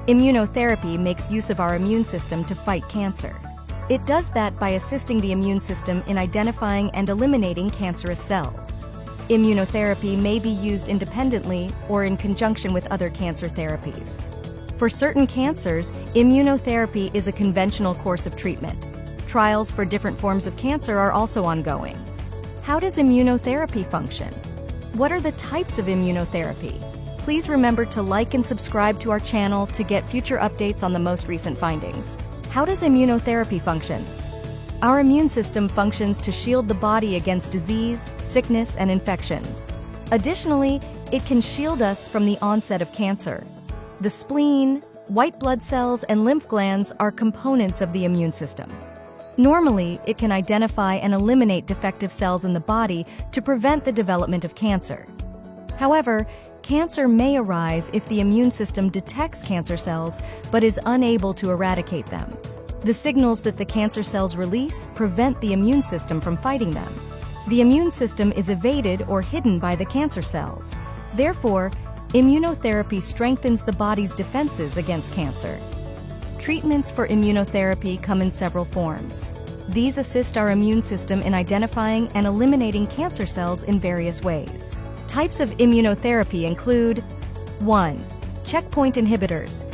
Immunotherapy makes use of our immune system to fight cancer. It does that by assisting the immune system in identifying and eliminating cancerous cells. Immunotherapy may be used independently or in conjunction with other cancer therapies. For certain cancers, immunotherapy is a conventional course of treatment. Trials for different forms of cancer are also ongoing. How does immunotherapy function? What are the types of immunotherapy? Please remember to like and subscribe to our channel to get future updates on the most recent findings. How does immunotherapy function? Our immune system functions to shield the body against disease, sickness, and infection. Additionally, it can shield us from the onset of cancer. The spleen, white blood cells, and lymph glands are components of the immune system. Normally, it can identify and eliminate defective cells in the body to prevent the development of cancer. However, cancer may arise if the immune system detects cancer cells but is unable to eradicate them. The signals that the cancer cells release prevent the immune system from fighting them. The immune system is evaded or hidden by the cancer cells. Therefore, immunotherapy strengthens the body's defenses against cancer. Treatments for immunotherapy come in several forms. These assist our immune system in identifying and eliminating cancer cells in various ways. Types of immunotherapy include 1. Checkpoint inhibitors.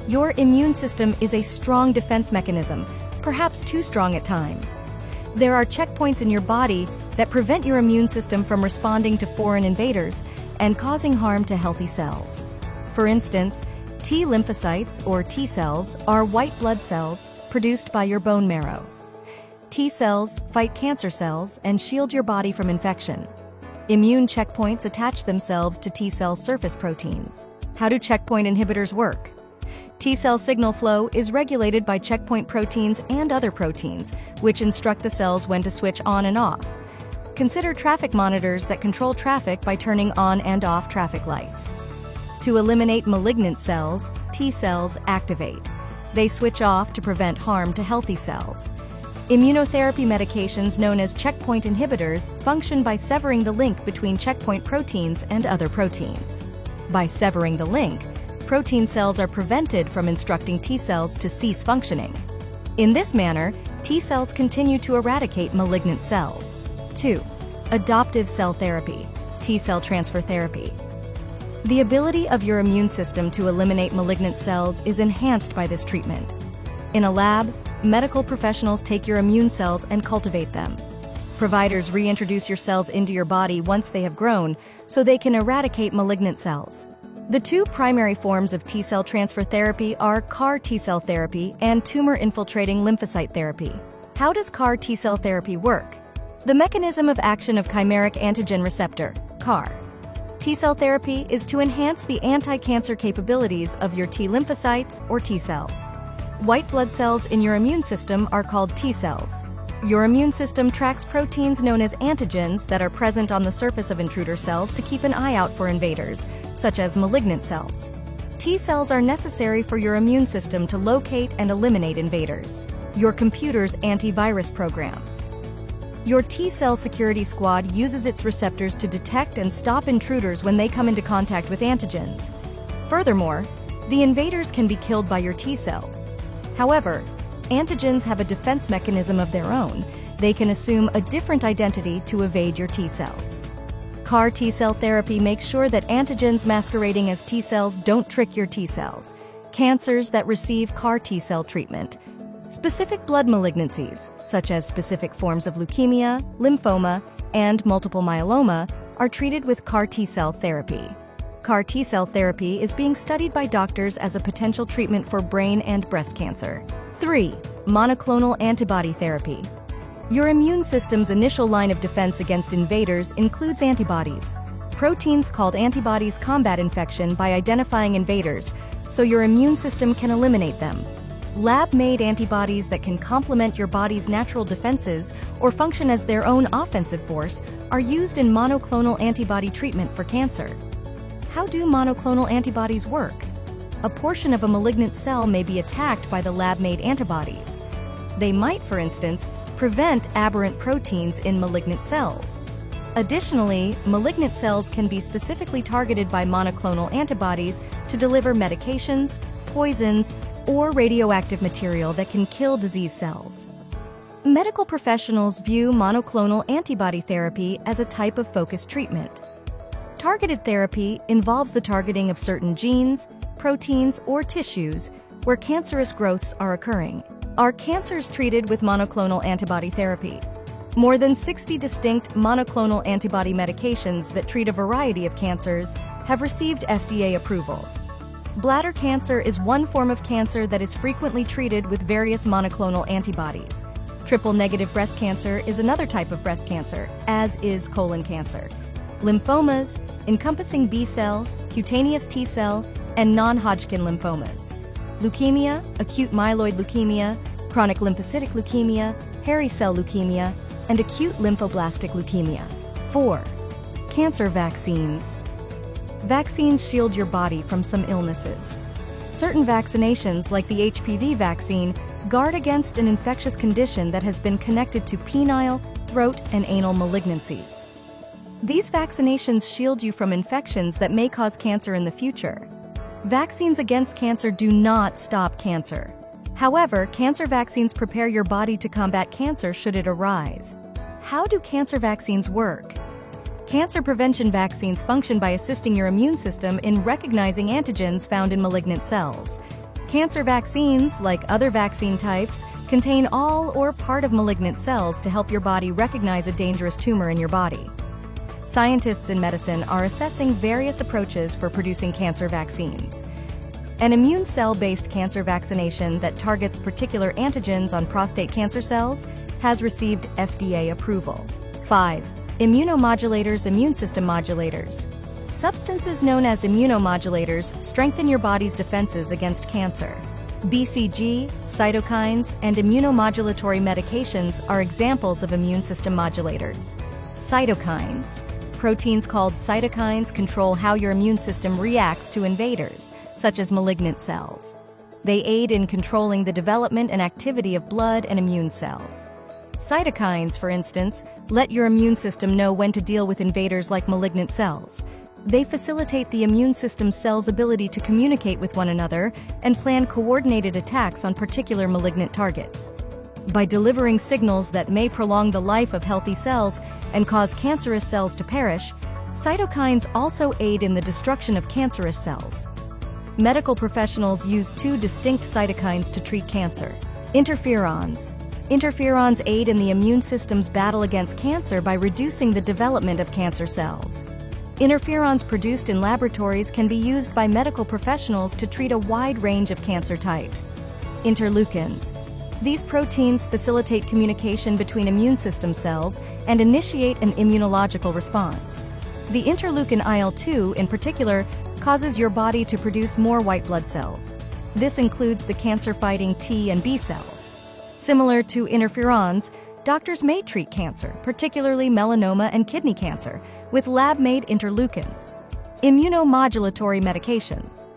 Your immune system is a strong defense mechanism, perhaps too strong at times. There are checkpoints in your body that prevent your immune system from responding to foreign invaders and causing harm to healthy cells. For instance, T lymphocytes, or T cells, are white blood cells produced by your bone marrow. T cells fight cancer cells and shield your body from infection. Immune checkpoints attach themselves to T cell surface proteins. How do checkpoint inhibitors work? T cell signal flow is regulated by checkpoint proteins and other proteins, which instruct the cells when to switch on and off. Consider traffic monitors that control traffic by turning on and off traffic lights. To eliminate malignant cells, T cells activate. They switch off to prevent harm to healthy cells. Immunotherapy medications known as checkpoint inhibitors function by severing the link between checkpoint proteins and other proteins. By severing the link, protein cells are prevented from instructing T cells to cease functioning. In this manner, T cells continue to eradicate malignant cells. 2. Adoptive cell therapy, T cell transfer therapy. The ability of your immune system to eliminate malignant cells is enhanced by this treatment. In a lab, medical professionals take your immune cells and cultivate them. Providers reintroduce your cells into your body once they have grown, so they can eradicate malignant cells. The two primary forms of T cell transfer therapy are CAR T cell therapy and tumor-infiltrating lymphocyte therapy. How does CAR T cell therapy work? The mechanism of action of chimeric antigen receptor, CAR. T cell therapy is to enhance the anti-cancer capabilities of your T lymphocytes or T cells. White blood cells in your immune system are called T cells. Your immune system tracks proteins known as antigens that are present on the surface of intruder cells to keep an eye out for invaders, such as malignant cells. T cells are necessary for your immune system to locate and eliminate invaders. Your computer's antivirus program. Your T cell security squad uses its receptors to detect and stop intruders when they come into contact with antigens. Furthermore, the invaders can be killed by your T cells. However, antigens have a defense mechanism of their own. They can assume a different identity to evade your T cells. CAR T cell therapy makes sure that antigens masquerading as T cells don't trick your T cells. Cancers that receive CAR T cell treatment. Specific blood malignancies, such as specific forms of leukemia, lymphoma, and multiple myeloma, are treated with CAR T cell therapy. CAR T cell therapy is being studied by doctors as a potential treatment for brain and breast cancer. 3. Monoclonal antibody therapy. Your immune system's initial line of defense against invaders includes antibodies. Proteins called antibodies combat infection by identifying invaders, so your immune system can eliminate them. Lab-made antibodies that can complement your body's natural defenses or function as their own offensive force are used in monoclonal antibody treatment for cancer. How do monoclonal antibodies work? A portion of a malignant cell may be attacked by the lab-made antibodies. They might, for instance, prevent aberrant proteins in malignant cells. Additionally, malignant cells can be specifically targeted by monoclonal antibodies to deliver medications poisons, or radioactive material that can kill disease cells. Medical professionals view monoclonal antibody therapy as a type of focused treatment. Targeted therapy involves the targeting of certain genes, proteins, or tissues where cancerous growths are occurring. Are cancers treated with monoclonal antibody therapy? More than 60 distinct monoclonal antibody medications that treat a variety of cancers have received FDA approval. Bladder cancer is one form of cancer that is frequently treated with various monoclonal antibodies. Triple-negative breast cancer is another type of breast cancer, as is colon cancer. Lymphomas, encompassing B-cell, cutaneous T-cell, and non-Hodgkin lymphomas. Leukemia, acute myeloid leukemia, chronic lymphocytic leukemia, hairy cell leukemia, and acute lymphoblastic leukemia. 4. Cancer vaccines. Vaccines shield your body from some illnesses. Certain vaccinations, like the HPV vaccine, guard against an infectious condition that has been connected to penile, throat, and anal malignancies. These vaccinations shield you from infections that may cause cancer in the future. Vaccines against cancer do not stop cancer. However, cancer vaccines prepare your body to combat cancer should it arise. How do cancer vaccines work? Cancer prevention vaccines function by assisting your immune system in recognizing antigens found in malignant cells. Cancer vaccines, like other vaccine types, contain all or part of malignant cells to help your body recognize a dangerous tumor in your body. Scientists in medicine are assessing various approaches for producing cancer vaccines. An immune cell-based cancer vaccination that targets particular antigens on prostate cancer cells has received FDA approval. 5. Immunomodulators, immune system modulators. Substances known as immunomodulators strengthen your body's defenses against cancer. BCG, cytokines, and immunomodulatory medications are examples of immune system modulators. Cytokines. Proteins called cytokines control how your immune system reacts to invaders, such as malignant cells. They aid in controlling the development and activity of blood and immune cells. Cytokines, for instance, let your immune system know when to deal with invaders like malignant cells. They facilitate the immune system's cells' ability to communicate with one another and plan coordinated attacks on particular malignant targets. By delivering signals that may prolong the life of healthy cells and cause cancerous cells to perish, cytokines also aid in the destruction of cancerous cells. Medical professionals use two distinct cytokines to treat cancer. Interferons. Interferons aid in the immune system's battle against cancer by reducing the development of cancer cells. Interferons produced in laboratories can be used by medical professionals to treat a wide range of cancer types. Interleukins. These proteins facilitate communication between immune system cells and initiate an immunological response. The interleukin IL-2, in particular, causes your body to produce more white blood cells. This includes the cancer-fighting T and B cells. Similar to interferons, doctors may treat cancer, particularly melanoma and kidney cancer, with lab-made interleukins. Immunomodulatory medications.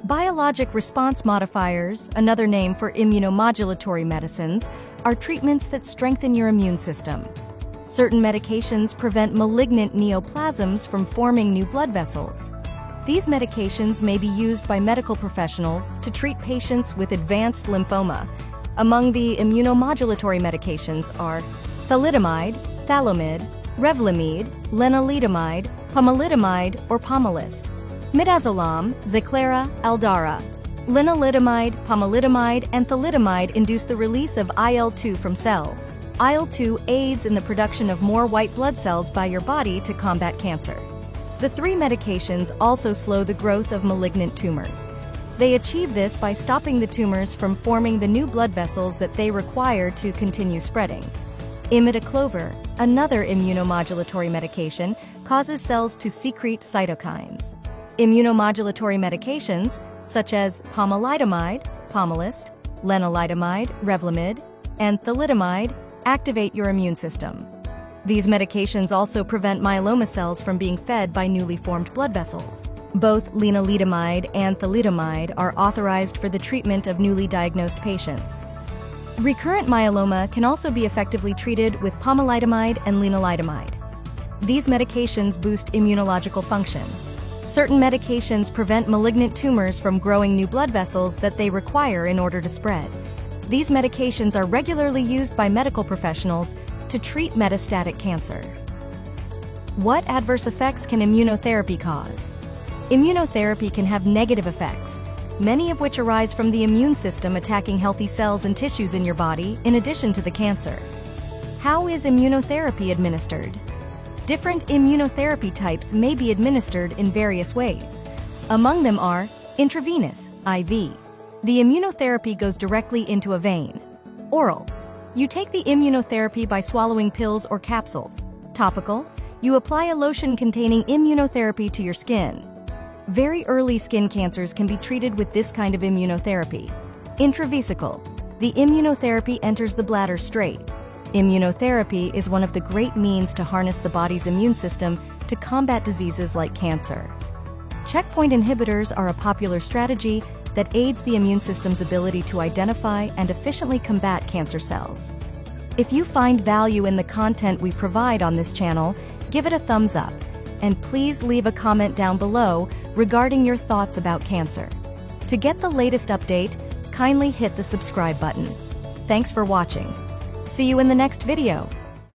Biologic response modifiers, another name for immunomodulatory medicines, are treatments that strengthen your immune system. Certain medications prevent malignant neoplasms from forming new blood vessels. These medications may be used by medical professionals to treat patients with advanced lymphoma. Among the immunomodulatory medications are thalidomide, Thalomid, Revlimid, lenalidomide, pomalidomide or Pomalyst, midazolam, Zeclera, Aldara. Lenalidomide, pomalidomide, and thalidomide induce the release of IL-2 from cells. IL-2 aids in the production of more white blood cells by your body to combat cancer. The three medications also slow the growth of malignant tumors. They achieve this by stopping the tumors from forming the new blood vessels that they require to continue spreading. Imidacloprid, another immunomodulatory medication, causes cells to secrete cytokines. Immunomodulatory medications, such as pomalidomide, Pomalyst, lenalidomide, Revlimid, and thalidomide, activate your immune system. These medications also prevent myeloma cells from being fed by newly formed blood vessels. Both lenalidomide and thalidomide are authorized for the treatment of newly diagnosed patients. Recurrent myeloma can also be effectively treated with pomalidomide and lenalidomide. These medications boost immunological function. Certain medications prevent malignant tumors from growing new blood vessels that they require in order to spread. These medications are regularly used by medical professionals to treat metastatic cancer. What adverse effects can immunotherapy cause? Immunotherapy can have negative effects, many of which arise from the immune system attacking healthy cells and tissues in your body in addition to the cancer. How is immunotherapy administered? Different immunotherapy types may be administered in various ways. Among them are intravenous, IV. The immunotherapy goes directly into a vein. Oral. You take the immunotherapy by swallowing pills or capsules. Topical. You apply a lotion containing immunotherapy to your skin. Very early skin cancers can be treated with this kind of immunotherapy. Intravesical. The immunotherapy enters the bladder straight. Immunotherapy is one of the great means to harness the body's immune system to combat diseases like cancer. Checkpoint inhibitors are a popular strategy that aids the immune system's ability to identify and efficiently combat cancer cells. If you find value in the content we provide on this channel, give it a thumbs up, and please leave a comment down below regarding your thoughts about cancer. To get the latest update, kindly hit the subscribe button. Thanks for watching. See you in the next video.